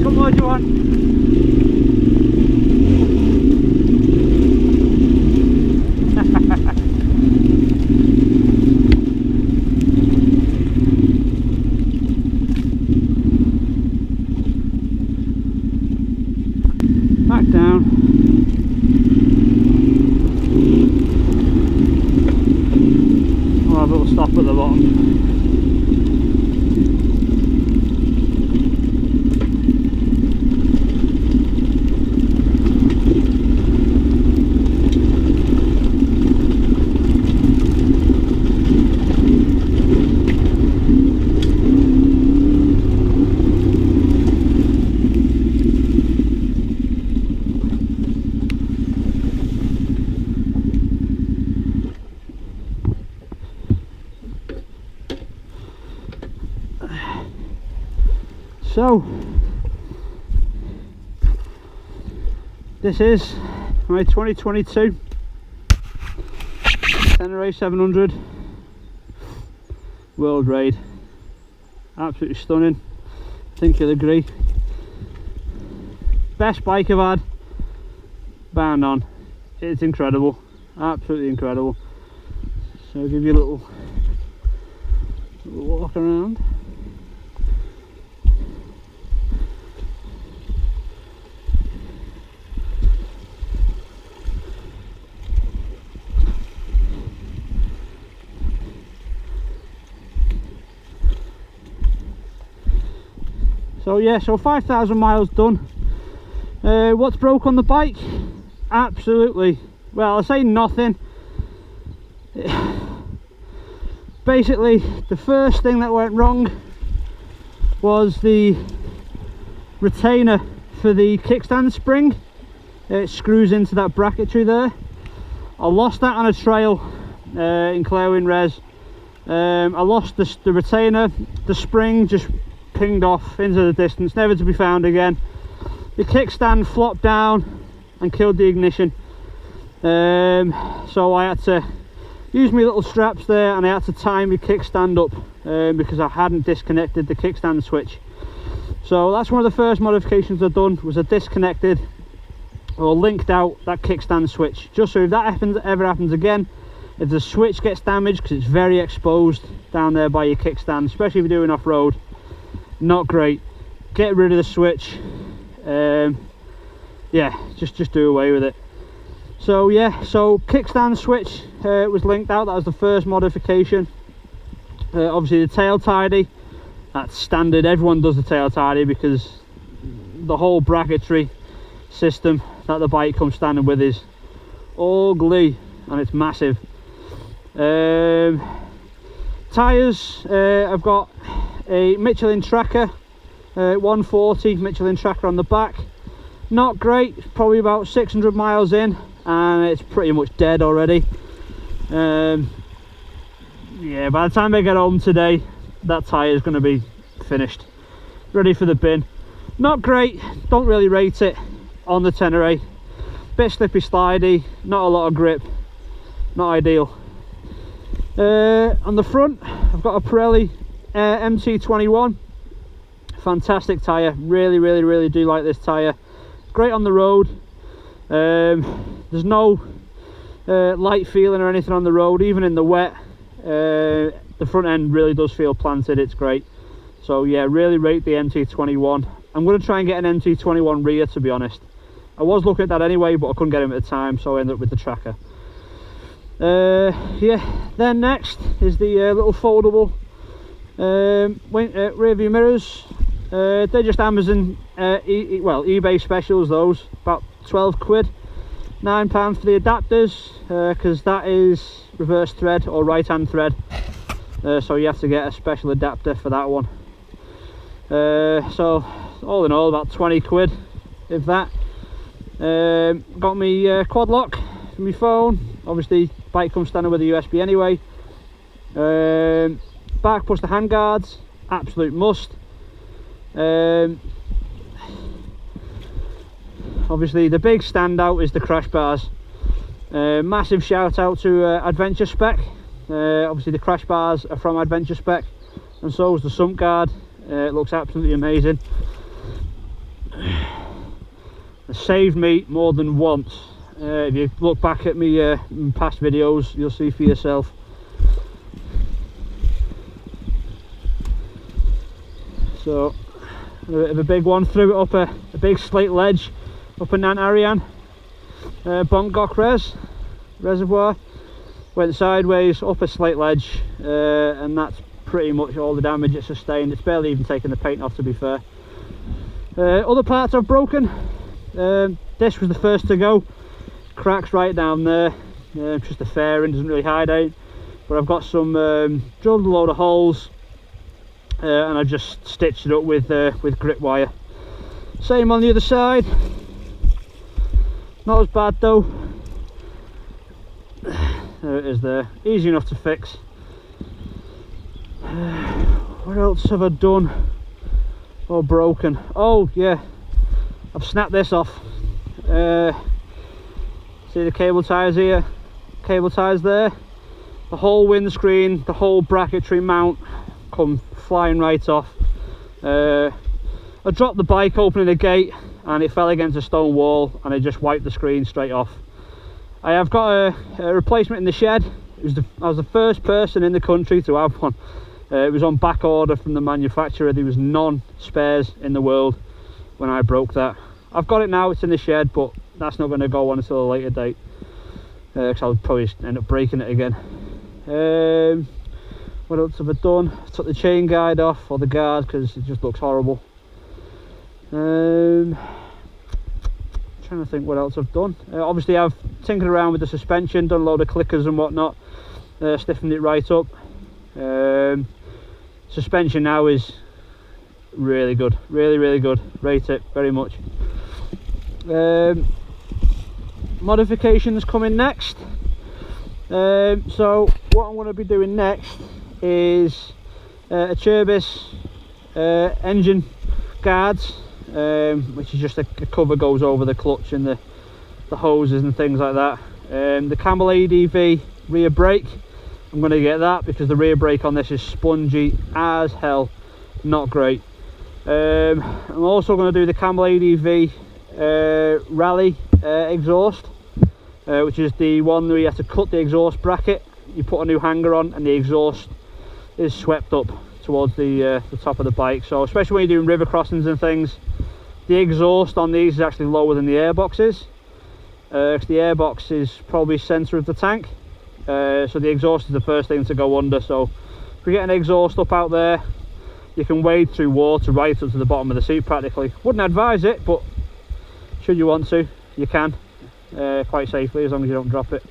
Come on, you want? Back down. We'll have a little stop at the bottom. So this is my 2022 Tenere 700 World Raid. Absolutely stunning, I think you'll agree. Best bike I've had, bar none. It's incredible, absolutely incredible. So I'll give you a little walk around. So yeah, so 5,000 miles done. What's broke on the bike? Absolutely, well, I say nothing. Basically, the first thing that went wrong was the retainer for the kickstand spring. It screws into that bracketry there. I lost that on a trail in Clairwyn Res. I lost the retainer, the spring just pinged off into the distance, never to be found again. The kickstand flopped down and killed the ignition. So I had to use my little straps there, and I had to tie my kickstand up because I hadn't disconnected the kickstand switch. So that's one of the first modifications I've done, was I disconnected or linked out that kickstand switch, just so if that ever happens again, if the switch gets damaged, because it's very exposed down there by your kickstand, especially if you're doing off-road, not great. Get rid of the switch. Yeah, just do away with it. So yeah, so kickstand switch was linked out. That was the first modification. Obviously the tail tidy, that's standard. Everyone does the tail tidy because the whole bracketry system that the bike comes standard with is ugly and it's massive. Tyres, I've got a Michelin Tracker 140 Michelin Tracker on the back. Not great, it's probably about 600 miles in and it's pretty much dead already. Yeah, by the time I get home today, that tyre is going to be finished, ready for the bin. Not great, don't really rate it on the Tenere. Bit slippy slidey, not a lot of grip, not ideal. On the front, I've got a Pirelli MT21. Fantastic tyre, really do like this tyre. Great on the road. There's no light feeling or anything on the road, even in the wet. The front end really does feel planted, it's great. So yeah, really rate the MT21. I'm going to try and get an MT21 rear, to be honest. I was looking at that anyway, but I couldn't get him at the time, so I ended up with the Tracker. Yeah, then next is the little foldable rear view mirrors. They're just Amazon eBay specials, those, about 12 quid, £9 for the adapters, because that is reverse thread or right hand thread, so you have to get a special adapter for that one. So all in all about 20 quid, if that. Got me quad lock for my phone. Obviously bike comes standard with a USB anyway. Back push the hand guards, absolute must. Obviously the big standout is the crash bars. Massive shout out to Adventure Spec. Obviously the crash bars are from Adventure Spec, and so is the sump guard. It looks absolutely amazing. Obviously the big standout is the crash bars. Massive shout out to Adventure Spec. Obviously the crash bars are from Adventure Spec, and so is the sump guard. It looks absolutely amazing. Got It saved me more than once. If you look back at me past videos, you'll see for yourself. So a bit of a big one, threw it up a big slate ledge up in Tenere, Bongok reservoir, went sideways up a slate ledge, and that's pretty much all the damage it sustained. It's barely even taken the paint off, to be fair. Other parts I've broken. This was the first to go. Cracks right down there, just a fairing, doesn't really hide out, but I've got some drilled a load of holes, and I just stitched it up with grip wire. Same on the other side, not as bad though. There it is there, easy enough to fix. What else have I done or broken? Oh yeah, I've snapped this off. See the cable ties here, cable ties there, the whole windscreen, the whole bracketry mount come flying right off. I dropped the bike opening the gate and it fell against a stone wall and it just wiped the screen straight off. I have got a replacement in the shed. I was the first person in the country to have one. It was on back order from the manufacturer. There was none spares in the world when I broke that. I've got it now, it's in the shed, but that's not going to go on until a later date, because I'll probably end up breaking it again. What else have I done? I took the chain guide off, or the guard, because it just looks horrible. Trying to think what else I've done. Obviously I've tinkered around with the suspension, done a load of clickers and whatnot, stiffened it right up. Suspension now is really good, really good. Rate it very much. Modifications coming next. So what I'm going to be doing next is a Turbis engine guards, which is just a cover goes over the clutch and the hoses and things like that. The Camel ADV rear brake, I'm going to get that because the rear brake on this is spongy as hell, not great. I'm also going to do the Camel ADV rally exhaust, which is the one where you have to cut the exhaust bracket, you put a new hanger on and the exhaust is swept up towards the top of the bike. So especially when you're doing river crossings and things, the exhaust on these is actually lower than the airbox is, because the airbox is probably centre of the tank, so the exhaust is the first thing to go under. So if we get an exhaust up out there, you can wade through water right up to the bottom of the seat practically. Wouldn't advise it, but should you want to, you can, quite safely, as long as you don't drop it.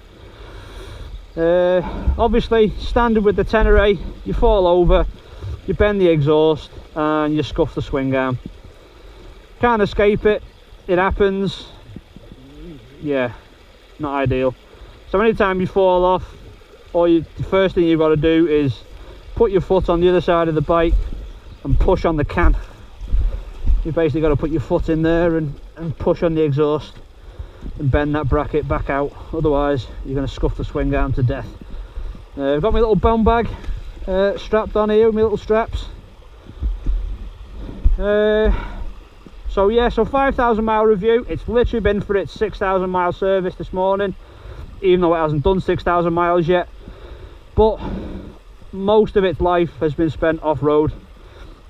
Obviously standard with the Tenere, you fall over, you bend the exhaust and you scuff the swing arm. Can't escape it, it happens. Yeah, not ideal. So anytime you fall off, the first thing you've got to do is put your foot on the other side of the bike and push on the can. You basically got to put your foot in there and push on the exhaust and bend that bracket back out, otherwise you're going to scuff the swing arm to death. I've got my little bone bag strapped on here with my little straps. So yeah, so 5,000 mile review. It's literally been for its 6,000 mile service this morning, even though it hasn't done 6,000 miles yet, but most of its life has been spent off-road.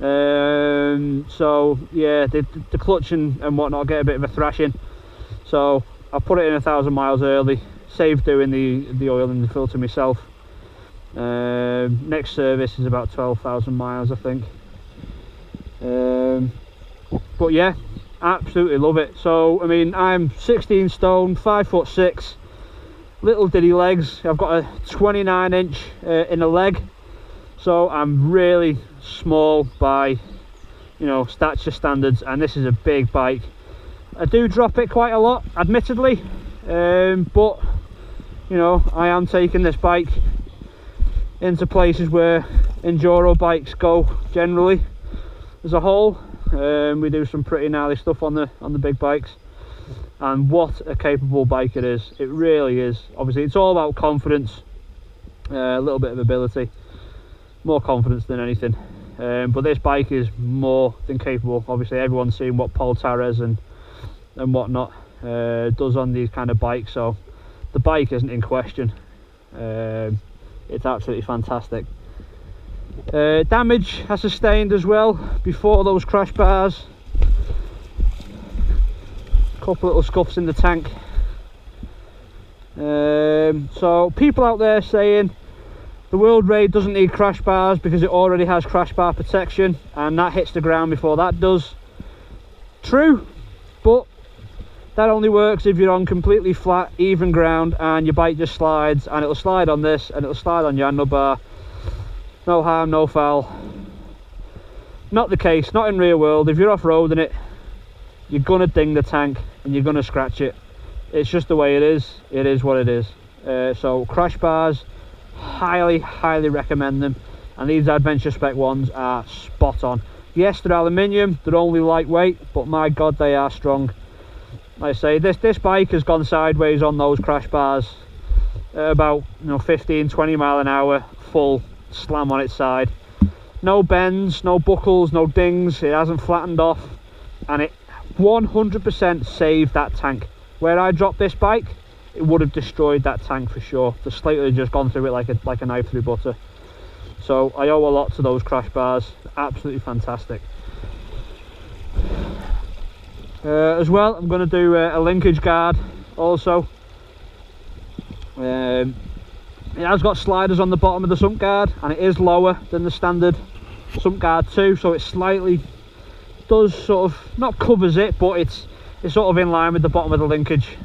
So yeah, the clutch and whatnot get a bit of a thrashing, so I put it in 1,000 miles early, saved doing the oil and the filter myself. Next service is about 12,000 miles, I think. But yeah, absolutely love it. So I mean, I'm 16 stone, 5'6", little diddy legs. I've got a 29-inch inner leg, so I'm really small by, you know, stature standards, and this is a big bike. I do drop it quite a lot, admittedly, but you know, I am taking this bike into places where enduro bikes go generally as a whole. We do some pretty gnarly stuff on the big bikes, and what a capable bike it is. It really is. Obviously it's all about confidence, a little bit of ability, more confidence than anything, but this bike is more than capable. Obviously everyone's seen what Paul Tarres and and whatnot does on these kind of bikes. So the bike isn't in question. It's absolutely fantastic. Damage I sustained as well before those crash bars. Couple little scuffs in the tank. So people out there saying the World Raid doesn't need crash bars because it already has crash bar protection and that hits the ground before that does. True, but that only works if you're on completely flat, even ground and your bike just slides, and it'll slide on this and it'll slide on your handlebar. No harm, no foul. Not the case, not in real world. If you're off-roading it, you're gonna ding the tank and you're gonna scratch it. It's just the way it is. It is what it is. So crash bars, highly recommend them, and these adventure spec ones are spot on. Yes, they're aluminium, they're only lightweight, but my god, they are strong. Like I say, this bike has gone sideways on those crash bars about 15-20 mile an hour, full slam on its side. No bends, no buckles, no dings. It hasn't flattened off, and it 100% saved that tank. Where I dropped this bike, it would have destroyed that tank for sure. The slate would have just gone through it like a knife through butter. So I owe a lot to those crash bars. Absolutely fantastic. As well, I'm going to do a linkage guard also. It has got sliders on the bottom of the sump guard, and it is lower than the standard sump guard too, so it slightly does sort of, not covers it, but it's sort of in line with the bottom of the linkage.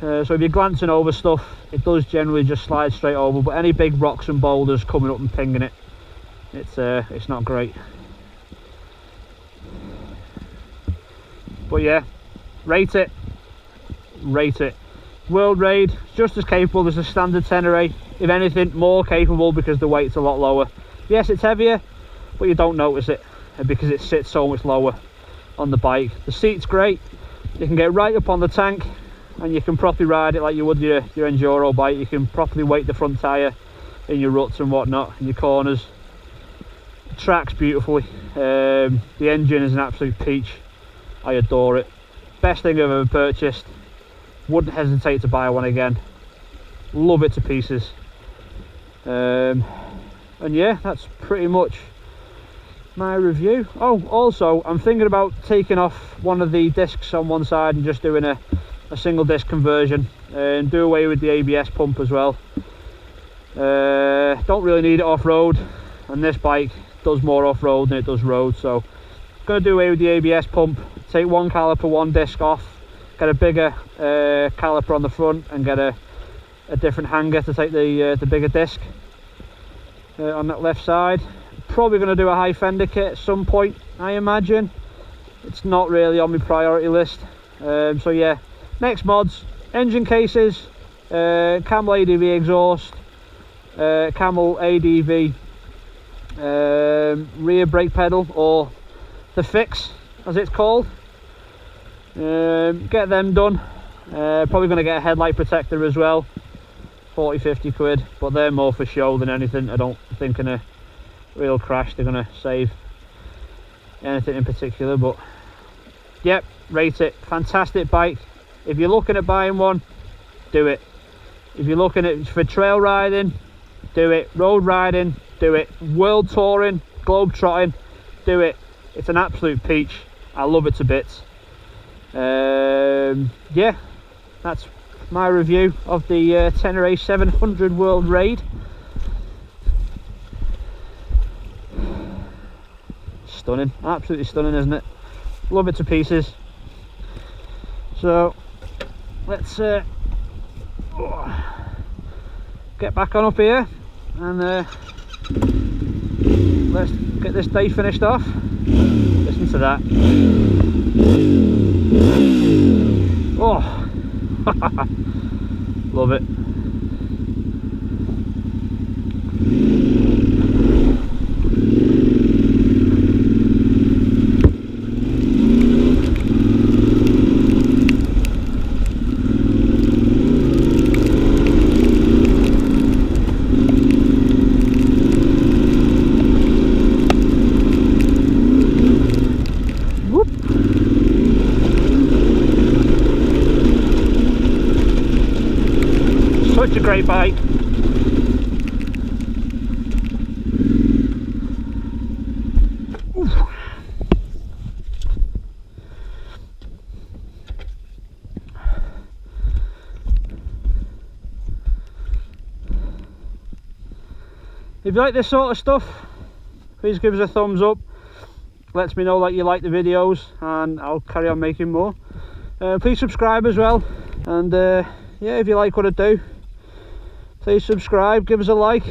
So if you're glancing over stuff, it does generally just slide straight over, but any big rocks and boulders coming up and pinging it, it's not great. But yeah, rate it. World Raid, just as capable as a standard Tenere, if anything more capable because the weight's a lot lower. Yes, it's heavier, but you don't notice it because it sits so much lower on the bike. The seat's great, you can get right up on the tank and you can properly ride it like you would your enduro bike. You can properly weight the front tyre in your ruts and whatnot, in your corners. It tracks beautifully. The engine is an absolute peach. I adore it. Best thing I've ever purchased. Wouldn't hesitate to buy one again. Love it to pieces. And yeah, that's pretty much my review. Oh, also I'm thinking about taking off one of the discs on one side and just doing a single disc conversion and do away with the ABS pump as well. Don't really need it off-road, and this bike does more off-road than it does road, so I'm going to do away with the ABS pump, take one caliper, one disc off, get a bigger caliper on the front and get a different hanger to take the bigger disc on that left side. Probably going to do a high fender kit at some point, I imagine. It's not really on my priority list. So yeah, next mods: engine cases, Camel ADV exhaust, Camel ADV rear brake pedal, or the fix as it's called. Get them done. Probably going to get a headlight protector as well, 40-50 quid, but they're more for show than anything. I don't think in a real crash they're going to save anything in particular. But yep, rate it. Fantastic bike. If you're looking at buying one, do it. If you're looking at for trail riding, do it. Road riding, do it. World touring, globe trotting, do it. It's an absolute peach. I love it to bits. Yeah, that's my review of the Tenere 700 World Raid. Stunning, absolutely stunning, isn't it? Love it to pieces. So let's get back on up here and let's get this day finished off. Listen to that. Oh, love it. Such a great bike. If you like this sort of stuff, please give us a thumbs up. Lets me know that you like the videos, and I'll carry on making more. Please subscribe as well, and yeah, if you like what I do, please subscribe, give us a like,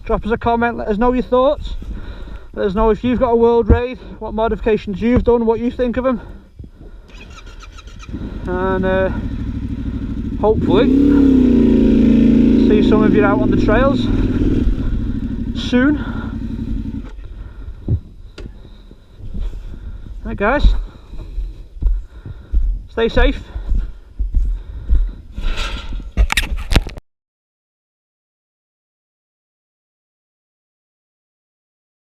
drop us a comment, let us know your thoughts, let us know if you've got a world raid, what modifications you've done, what you think of them, and hopefully see some of you out on the trails soon. Right guys, stay safe.